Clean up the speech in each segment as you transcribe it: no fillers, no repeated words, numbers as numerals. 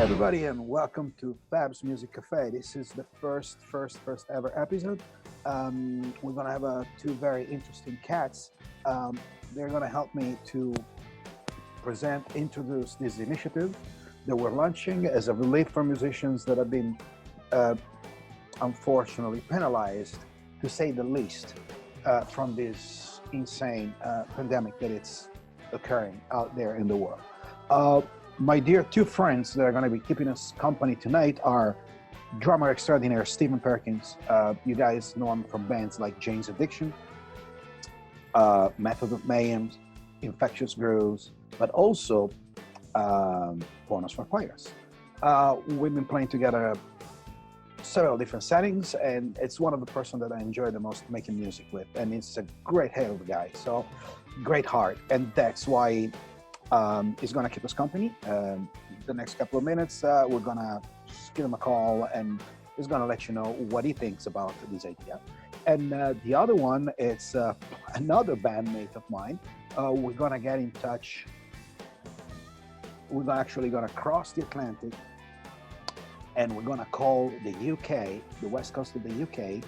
everybody, and welcome to Fab's Music Cafe. This is the first ever episode. We're gonna have two very interesting cats. They're gonna help me to introduce this initiative that we're launching as a relief for musicians that have been, uh, unfortunately, penalized, to say the least, from this insane pandemic that it's occurring out there in the world. Uh, my dear two friends that are going to be keeping us company tonight are drummer extraordinaire Stephen Perkins. You guys know him from bands like Jane's Addiction, Method of Mayhem, Infectious Grooves, but also Bonus for Players. We've been playing together several different settings, and it's one of the person that I enjoy the most making music with, and it's a great hell of a guy, so great heart, and that's why he's gonna keep us company. The next couple of minutes, we're gonna just give him a call, and he's gonna let you know what he thinks about this idea. And the other one is another bandmate of mine. We're gonna get in touch. We're actually gonna cross the Atlantic, and we're gonna call the UK, the west coast of the UK,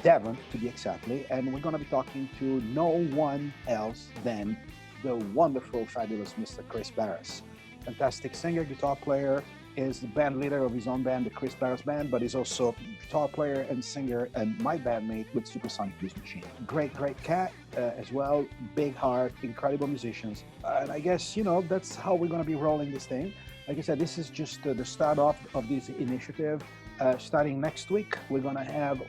Devon to be exactly, and we're gonna be talking to no one else than the wonderful, fabulous Mr. Chris Barris. Fantastic singer, guitar player, is the band leader of his own band, the Chris Barris Band, but he's also guitar player and singer and my bandmate with Supersonic Blues Machine. Great cat as well, big heart, incredible musicians. And I guess, that's how we're gonna be rolling this thing. Like I said, this is just the start off of this initiative. Starting next week, we're gonna have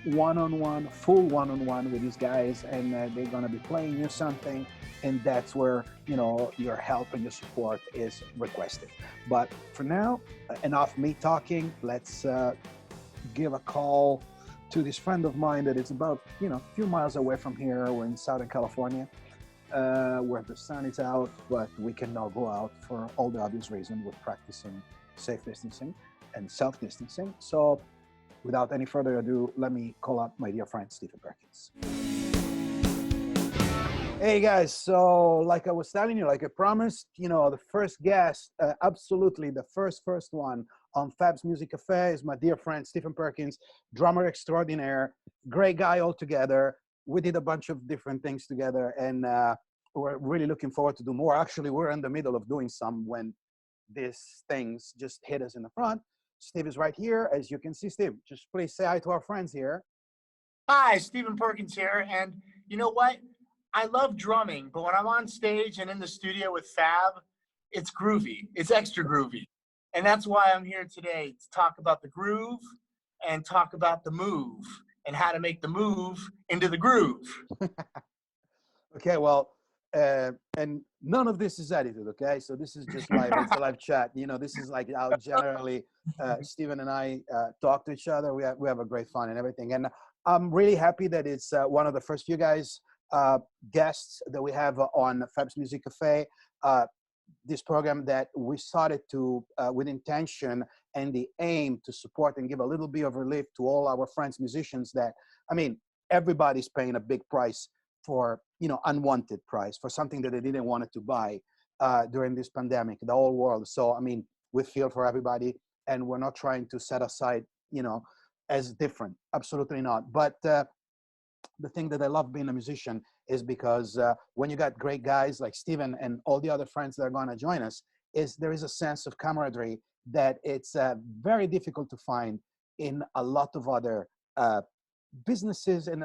full one-on-one with these guys, and they're gonna be playing you something, and that's where your help and your support is requested. But for now, enough me talking. Let's give a call to this friend of mine that is about a few miles away from here. We're in Southern California, where the sun is out, but we cannot go out for all the obvious reasons. We're practicing safe distancing and self-distancing. So without any further ado, let me call up my dear friend, Stephen Perkins. Hey guys, so like I was telling you, like I promised, the first guest, absolutely the first one on Fab's Music Cafe is my dear friend, Stephen Perkins, drummer extraordinaire, great guy altogether. We did a bunch of different things together, and we're really looking forward to do more. Actually, we're in the middle of doing some when these things just hit us in the front. Steve is right here. As you can see, Steve, just please say hi to our friends here. Hi, Stephen Perkins here. And you know what? I love drumming, but when I'm on stage and in the studio with Fab, it's groovy. It's extra groovy. And that's why I'm here today to talk about the groove and talk about the move and how to make the move into the groove. Okay, well, and none of this is edited, okay? So this is just live. It's a live chat. This is like how generally Stephen and I talk to each other. We have a great fun and everything. And I'm really happy that it's one of the first few guests that we have on Fab's Music Cafe. This program that we started to with intention and the aim to support and give a little bit of relief to all our friends musicians that, everybody's paying a big price for, unwanted price for something that they didn't want to buy during this pandemic, the whole world. So, we feel for everybody, and we're not trying to set aside, as different. Absolutely not. But the thing that I love being a musician is because when you got great guys like Steven and all the other friends that are going to join us, there is a sense of camaraderie that it's very difficult to find in a lot of other businesses and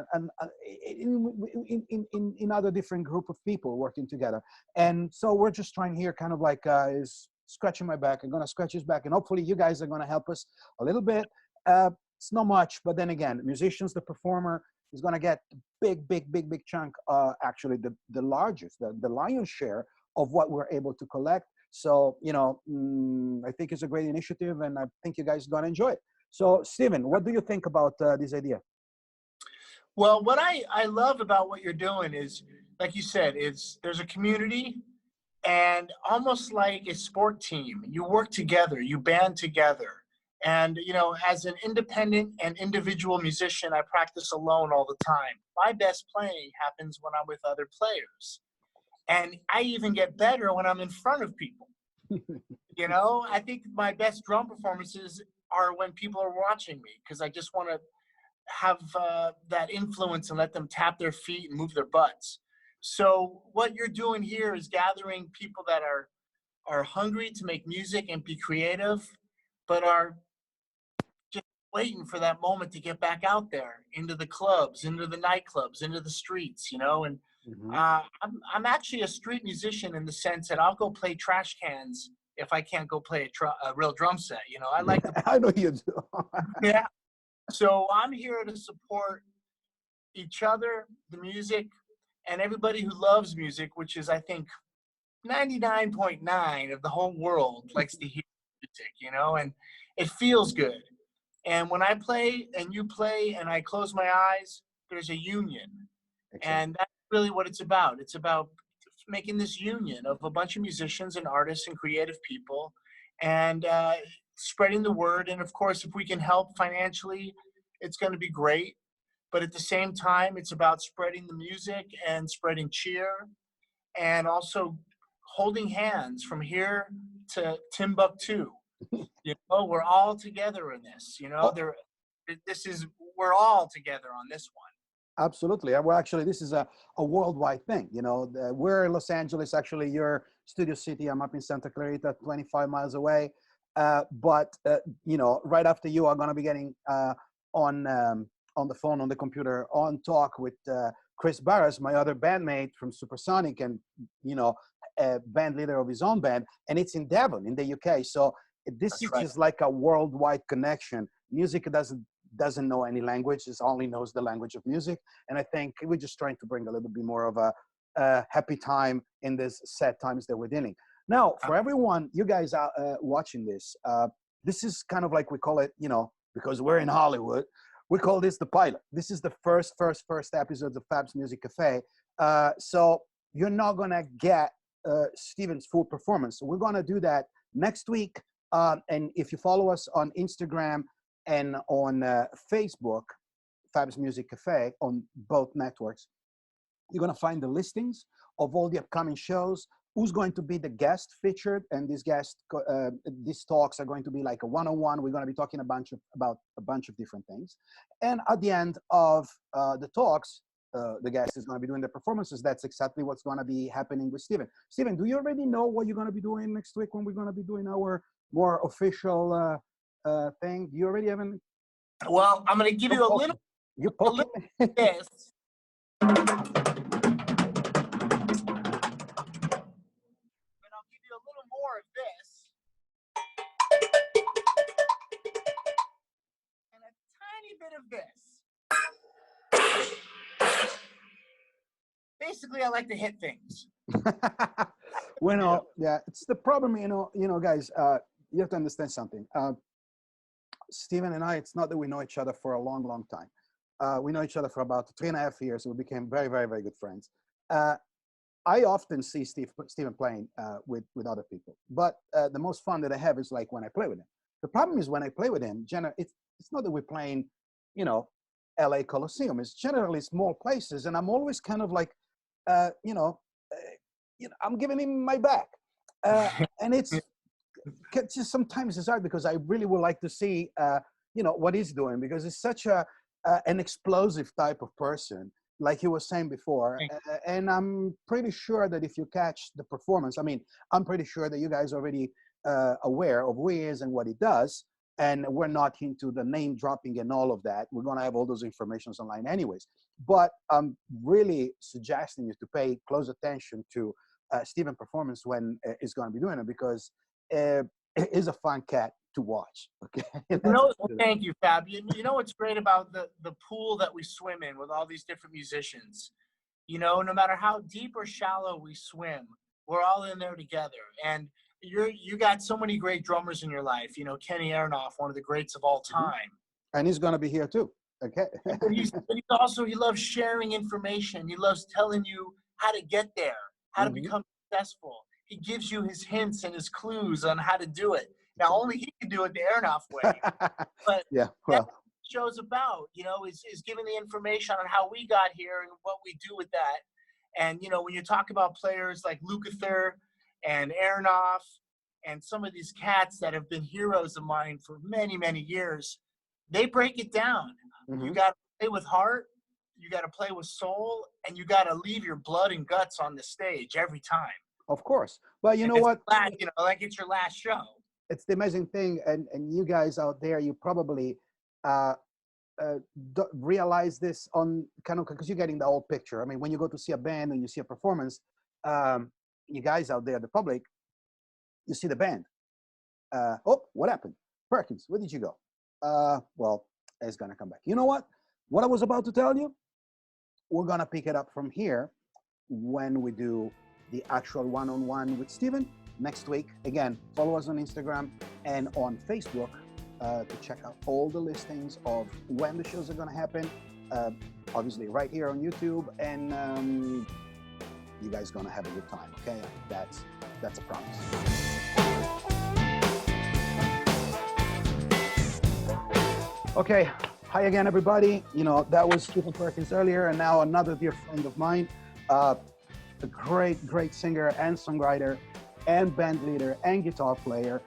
in other different group of people working together. And so we're just trying here kind of like is scratching my back. I'm going to scratch his back, and hopefully you guys are going to help us a little bit. It's not much, but then again, musicians, the performer is going to get big chunk, actually the largest, the lion's share of what we're able to collect. So, I think it's a great initiative, and I think you guys are going to enjoy it. So, Stephen, what do you think about this idea? Well, what I love about what you're doing is, like you said, there's a community, and almost like a sport team. You work together, you band together. And, as an independent and individual musician, I practice alone all the time. My best playing happens when I'm with other players. And I even get better when I'm in front of people. You know, I think my best drum performances are when people are watching me, because I just want to have that influence and let them tap their feet and move their butts. So what you're doing here is gathering people that are hungry to make music and be creative, but are just waiting for that moment to get back out there into the clubs, into the nightclubs, into the streets, you know. And Hmm. I'm actually a street musician in the sense that I'll go play trash cans if I can't go play a real drum set. You know, I like to, I know you do. yeah. So I'm here to support each other, the music, and everybody who loves music, which is, I think, 99.9 of the whole world likes to hear music, you know, and it feels good. And when I play and you play and I close my eyes, there's a union. Exactly. And that's really what it's about. It's about making this union of a bunch of musicians and artists and creative people, and spreading the word. And of course, if we can help financially, it's going to be great. But at the same time, it's about spreading the music and spreading cheer, and also holding hands from here to Timbuktu. You know, we're all together in this. You know, Oh, this is, we're all together on this one. absolutely. Well, actually, this is a worldwide thing. You know, we're in Los Angeles. Actually, your Studio City. I'm up in Santa Clarita, 25 miles away. But you know, right after you are going to be getting on on the phone, on the computer, on talk with Chris Barras, my other bandmate from Supersonic, and you know, band leader of his own band, and it's in Devon, in the UK. So this That's is right. just like a worldwide connection. Music doesn't know any language; it only knows the language of music. And I think we're just trying to bring a little bit more of a happy time in these sad times that we're dealing. Now, for everyone, you guys are watching this. This is kind of like we call it, you know, because we're in Hollywood, we call this the pilot. This is the first episode of Fab's Music Cafe. So you're not gonna get Steven's full performance. So we're gonna do that next week. And if you follow us on Instagram and on Facebook, Fab's Music Cafe on both networks, you're going to find the listings of all the upcoming shows, who's going to be the guest featured, and these talks are going to be like a one-on-one. We're going to be talking about a bunch of different things. And at the end of the talks, the guest is going to be doing the performances. That's exactly what's going to be happening with Steven. Steven, do you already know what you're going to be doing next week when we're going to be doing our more official thing? Do you already have an... Well, I'm going to give You're you poking. You're a poking little me. this. And I'll give you a little more of this, and a tiny bit of this. Basically, I like to hit things. Well, yeah, it's the problem, guys, you have to understand something. Steven and I, it's not that we know each other for a long, long time. We know each other for about 3.5 years. We became very, very, very good friends. I often see Steven playing with other people, but the most fun that I have is like when I play with him. The problem is when I play with him, it's not that we're playing, you know, LA Coliseum. It's generally small places, and I'm always kind of like, uh, you know, I'm giving him my back, and it's just sometimes it's hard because I really would like to see, what he's doing, because he's such an explosive type of person, like he was saying before. And I'm pretty sure that if you catch the performance, I mean, I'm pretty sure that you guys are already aware of who he is and what he does. And we're not into the name dropping and all of that. We're going to have all those informations online anyways. But I'm really suggesting you to pay close attention to Steven performance when he's going to be doing it, because he's a fun cat to watch. Okay. Thank you, Fab. You know what's great about the pool that we swim in with all these different musicians? You know, no matter how deep or shallow we swim, we're all in there together. And you got so many great drummers in your life. You know, Kenny Aronoff, one of the greats of all time. And he's going to be here too. Okay. But he loves sharing information. He loves telling you how to get there, how to become successful. He gives you his hints and his clues on how to do it. Now, only he can do it the Aronoff way. But yeah, that's well, what the show's about, you know, is giving the information on how we got here and what we do with that. And, you know, when you talk about players like Lukather and Aronoff and some of these cats that have been heroes of mine for many, many years, they break it down. You got to play with heart, you got to play with soul, and you got to leave your blood and guts on the stage every time. Of course. But you know It's what? like it's your last show. It's the amazing thing, and you guys out there, you probably realize this on kind of, because you're getting the whole picture. I mean, when you go to see a band and you see a performance, you guys out there, the public, you see the band. Oh, what happened? Perkins, where did you go? Well, it's gonna come back. You know what? What I was about to tell you, we're gonna pick it up from here when we do the actual one-on-one with Steven next week. Again, follow us on Instagram and on Facebook to check out all the listings of when the shows are going to happen. Obviously, right here on YouTube, and you guys going to have a good time. Okay, that's a promise. Okay, hi again, everybody. You know, that was Steven Perkins earlier, and now another dear friend of mine, a great singer and songwriter and band leader and guitar player,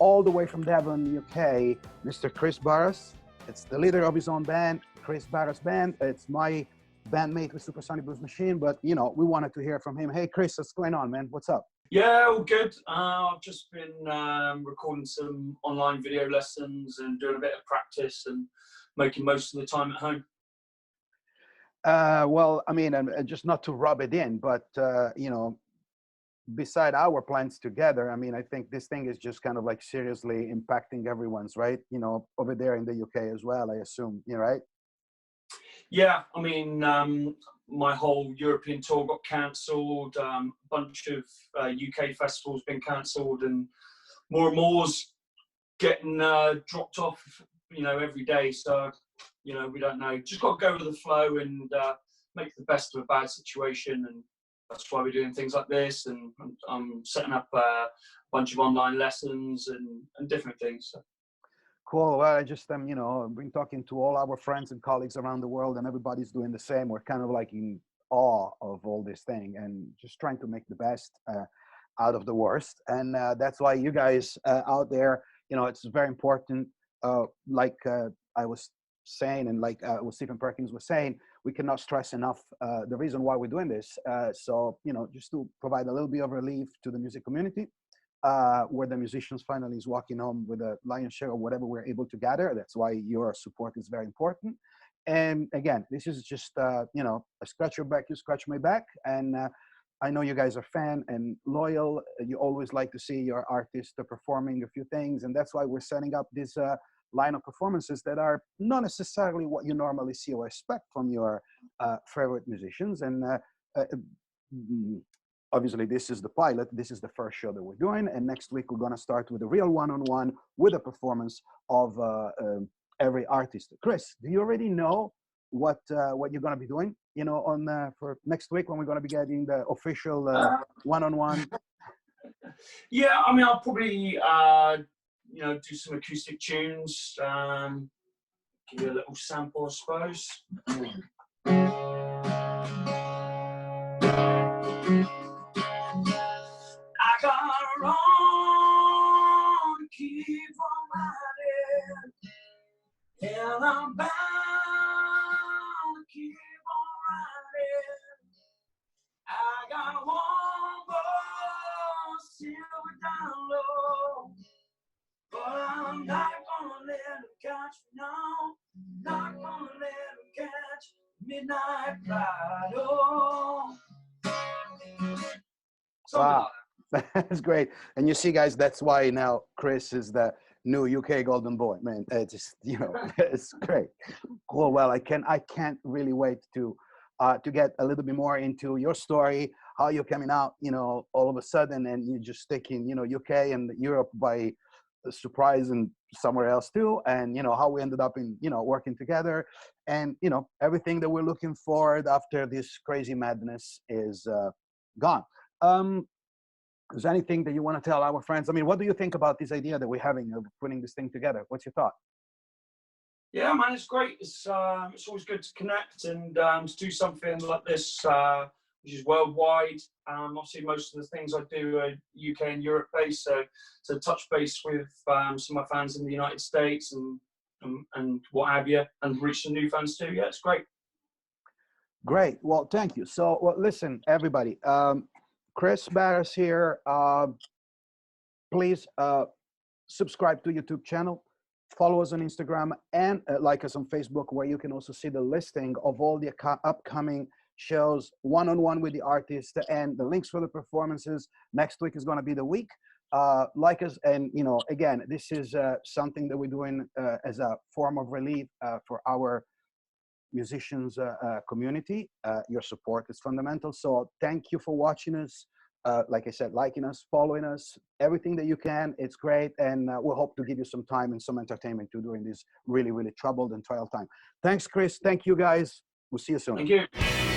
all the way from Devon, UK, Mr. Chris Barras. It's the leader of his own band, Chris Barras Band. It's my bandmate with Supersonic Blues Machine, but you know, we wanted to hear from him. Hey Chris, what's going on, man? What's up? Yeah, all good. I've just been recording some online video lessons and doing a bit of practice and making most of the time at home. Well, I mean, just not to rub it in, but you know, beside our plans together, I mean, I think this thing is just kind of like seriously impacting everyone's, right? You know, over there in the UK as well, I assume, you know, right? Yeah, I mean, my whole European tour got cancelled. A bunch of UK festivals been cancelled, and more's getting dropped off, you know, every day. So, you know, we don't know. Just got to go with the flow and make the best of a bad situation. And that's why we're doing things like this. And I'm setting up a bunch of online lessons and different things. So. Cool. Well, I just you know, been talking to all our friends and colleagues around the world, and everybody's doing the same. We're kind of like in awe of all this thing and just trying to make the best out of the worst. And that's why you guys out there, you know, it's very important. Like I was saying, and like what Stephen Perkins was saying, we cannot stress enough the reason why we're doing this. So, you know, just to provide a little bit of relief to the music community. Where the musicians finally is walking home with a lion's share of whatever we're able to gather. That's why your support is very important. And again, this is just, you know, I scratch your back, you scratch my back. And I know you guys are fan and loyal. You always like to see your artist performing a few things. And that's why we're setting up this line of performances that are not necessarily what you normally see or expect from your favorite musicians. And obviously, this is the pilot. This is the first show that we're doing. And next week, we're going to start with a real one-on-one with a performance of every artist. Chris, do you already know what you're going to be doing, you know, on for next week when we're going to be getting the official one-on-one? Yeah, I mean, I'll probably, you know, do some acoustic tunes, give you a little sample, I suppose. I gotta run, keep on riding, and I'm bound to keep on riding. I got one more silver down low, but I'm not gonna let him catch me now. Not gonna let him catch midnight ride. Oh. Wow. That's great. And you see, guys, that's why now Chris is the new UK Golden Boy, man. It's just, you know, it's great. Cool. Well, I can't really wait to get a little bit more into your story, how you're coming out, you know, all of a sudden, and you're just taking, you know, UK and Europe by surprise and somewhere else too. And, you know, how we ended up in, you know, working together, and, you know, everything that we're looking forward after this crazy madness is gone. Is there anything that you want to tell our friends? I mean, what do you think about this idea that we're having of putting this thing together? What's your thought? Yeah, man, it's great. It's always good to connect and to do something like this which is worldwide. Obviously, most of the things I do are UK and Europe based, so to touch base with some of my fans in the United States and what have you, and reach some new fans too. Yeah, it's great. Great. Well, thank you. So, well, listen, everybody. Chris Barris here. Please subscribe to YouTube channel. Follow us on Instagram and like us on Facebook, where you can also see the listing of all the upcoming shows, one-on-one with the artist, and the links for the performances. Next week is going to be the week. Like us, and you know, again, this is something that we're doing as a form of relief for our musicians community. Your support is fundamental. So thank you for watching us. Like I said, liking us, following us, everything that you can. It's great. And we'll hope to give you some time and some entertainment too during this really, really troubled and trial time. Thanks, Chris. Thank you, guys. We'll see you soon. Thank you.